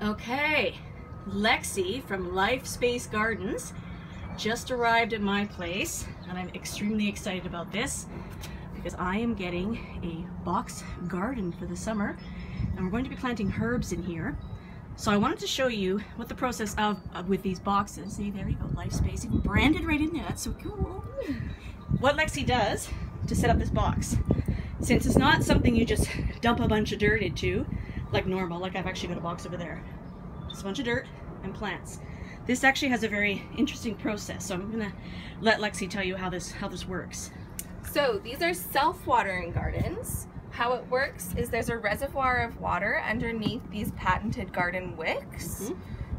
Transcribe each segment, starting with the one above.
Okay, Lexi from LifeSpace Gardens just arrived at my place, and I'm extremely excited about this because I am getting a box garden for the summer, and we're going to be planting herbs in here. So I wanted to show you what the process with these boxes. See, there you go, LifeSpace, even branded right in there. That's so cool. What Lexi does to set up this box, since it's not something you just dump a bunch of dirt into like normal, like I've actually got a box over there, just a bunch of dirt and plants. This actually has a very interesting process, so I'm gonna let Lexi tell you how this works. So these are self-watering gardens. How it works is there's a reservoir of water underneath these patented garden wicks.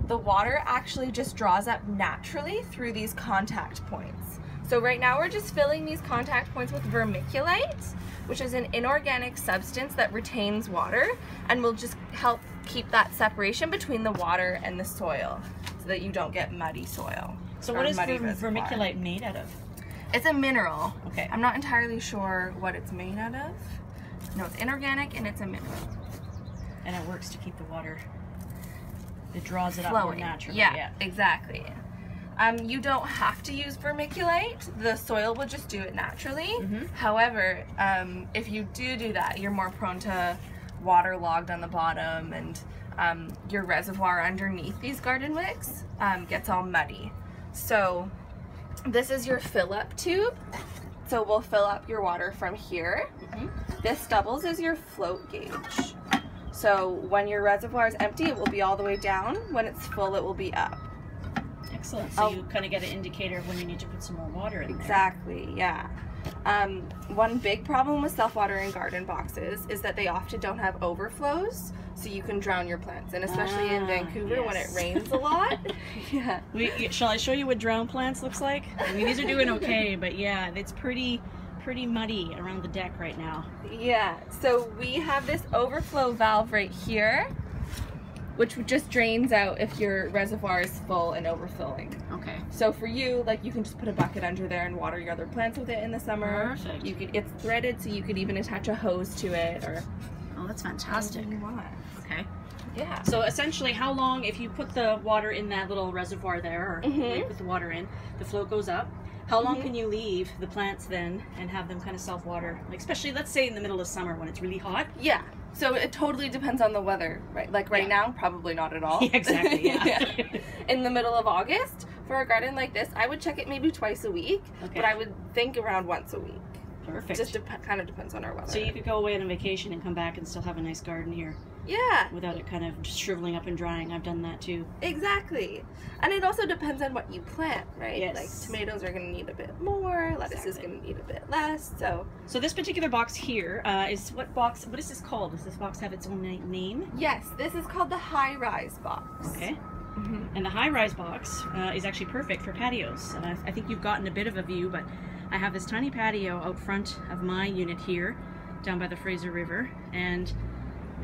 The water actually just draws up naturally through these contact points. So right now we're just filling these contact points with vermiculite, which is an inorganic substance that retains water and will just help keep that separation between the water and the soil so that you don't get muddy soil. So what is vermiculite made out of? It's a mineral. Okay. I'm not entirely sure what it's made out of. No, it's inorganic and it's a mineral. And it works to keep the water, it draws it up flowing. More naturally. Yeah, exactly. You don't have to use vermiculite. The soil will just do it naturally. However, if you do that, you're more prone to water logged on the bottom, and your reservoir underneath these garden wicks gets all muddy. So this is your fill-up tube. So we'll fill up your water from here. This doubles as your float gauge. So when your reservoir is empty, it will be all the way down. When it's full, it will be up. Excellent. So you kind of get an indicator of when you need to put some more water in there. Exactly, yeah. One big problem with self-watering garden boxes is that they often don't have overflows, so you can drown your plants. And especially in Vancouver when it rains a lot. Yeah. Shall I show you what drown plants looks like? I mean, these are doing okay, but yeah, it's pretty muddy around the deck right now. Yeah, so we have this overflow valve right here, which just drains out if your reservoir is full and overfilling. Okay. So for you, like, you can just put a bucket under there and water your other plants with it in the summer. Perfect. You could, it's threaded, so you could even attach a hose to it, or oh, that's fantastic. You want. Okay. Yeah. So essentially, how long, if you put the water in that little reservoir there, or you put the water in, the float goes up. How long can you leave the plants then and have them kind of self-water? Like, especially, let's say in the middle of summer when it's really hot. Yeah. So it totally depends on the weather, right? Like right now, probably not at all. Yeah, exactly, yeah. In the middle of August, for a garden like this, I would check it maybe twice a week, but I would think around once a week. Perfect. Just kind of depends on our weather. So you could go away on a vacation and come back and still have a nice garden here. Yeah. Without it kind of just shriveling up and drying. I've done that too. Exactly. And it also depends on what you plant, right? Yes. Like tomatoes are going to need a bit more, lettuce is going to need a bit less, so. So this particular box here is what is this called? Does this box have its own name? Yes, this is called the Highrise box. Okay. And the Highrise box is actually perfect for patios. I think you've gotten a bit of a view, but I have this tiny patio out front of my unit here, down by the Fraser River, and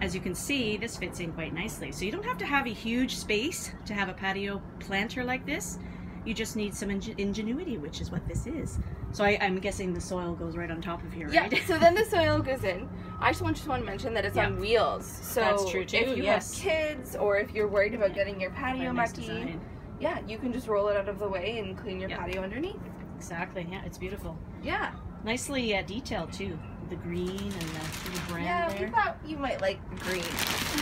as you can see, this fits in quite nicely. So you don't have to have a huge space to have a patio planter like this. You just need some ingenuity, which is what this is. So I'm guessing the soil goes right on top of here, right? Yeah, so then the soil goes in. I just want to mention that it's on wheels. So that's true too, if you have kids, or if you're worried about getting your patio mucky, yeah, you can just roll it out of the way and clean your patio underneath. Exactly, yeah, it's beautiful. Yeah. Nicely detailed too. The green and the little brand there. Yeah, we thought you might like green.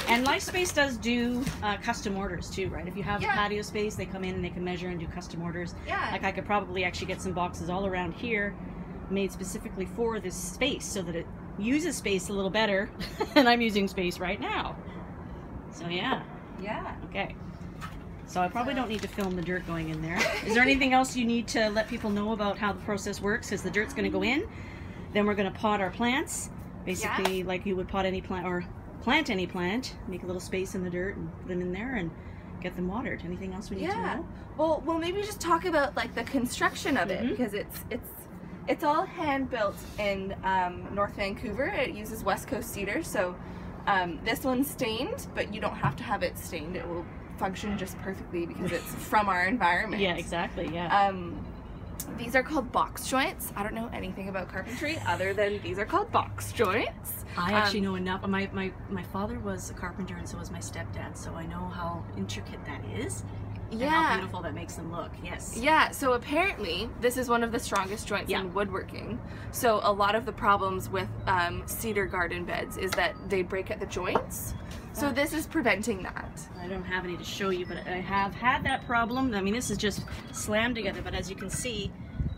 And LifeSpace does do custom orders too, right? If you have patio space, they come in and they can measure and do custom orders. Yeah. Like I could probably actually get some boxes all around here made specifically for this space so that it uses space a little better than I'm using space right now. So yeah. Yeah. Okay. So I probably don't need to film the dirt going in there. Is there anything else you need to let people know about how the process works? Because the dirt's going to go in. Then we're going to pot our plants, basically like you would pot any plant or plant any plant. Make a little space in the dirt and put them in there and get them watered. Anything else we need to know? Well, maybe just talk about like the construction of it, because it's all hand built in North Vancouver. It uses West Coast Cedar, so this one's stained, but you don't have to have it stained. It will function just perfectly because it's from our environment. Yeah, exactly. Yeah. These are called box joints. I don't know anything about carpentry other than these are called box joints. I actually know enough. My father was a carpenter and so was my stepdad, so I know how intricate that is. Yeah. And how beautiful that makes them look, yes. Yeah, so apparently this is one of the strongest joints in woodworking. So a lot of the problems with cedar garden beds is that they break at the joints. So this is preventing that. I don't have any to show you, but I have had that problem. I mean, this is just slammed together, but as you can see,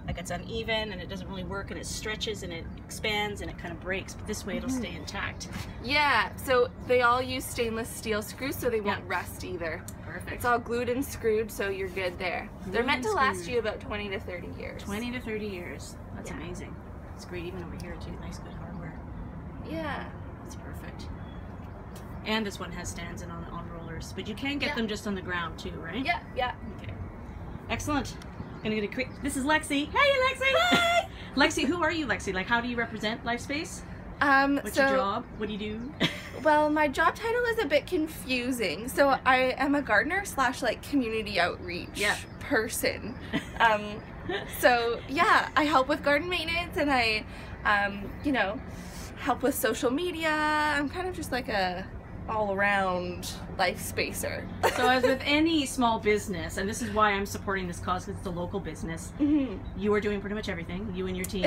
like it's uneven and it doesn't really work and it stretches and it expands and it kind of breaks, but this way it'll stay intact. Yeah, so they all use stainless steel screws so they won't rust either. Perfect. It's all glued and screwed, so you're good there. They're meant to last you about 20 to 30 years. 20 to 30 years. That's amazing. It's great even over here too. Nice good hardware. Yeah. That's perfect. And this one has stands and on rollers, but you can get them just on the ground too, right? Yeah, yeah. Okay. Excellent. Gonna get a quick. This is Lexi. Hey, Lexi. Hi. Lexi, who are you, Lexi? Like, how do you represent LifeSpace? What's your job? What do you do? Well, my job title is a bit confusing. So I am a gardener / like community outreach person. So yeah, I help with garden maintenance and I, you know, help with social media. I'm kind of just like a all-around life spacer. So as with any small business, and this is why I'm supporting this cause because it's a local business, you are doing pretty much everything, you and your team,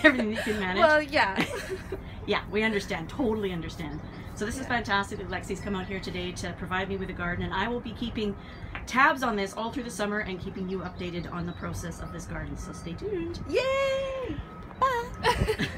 everything you can manage. Well, yeah. Yeah, we understand, totally understand. So this is fantastic that Lexi's come out here today to provide me with a garden, and I will be keeping tabs on this all through the summer and keeping you updated on the process of this garden, so stay tuned. Yay! Bye!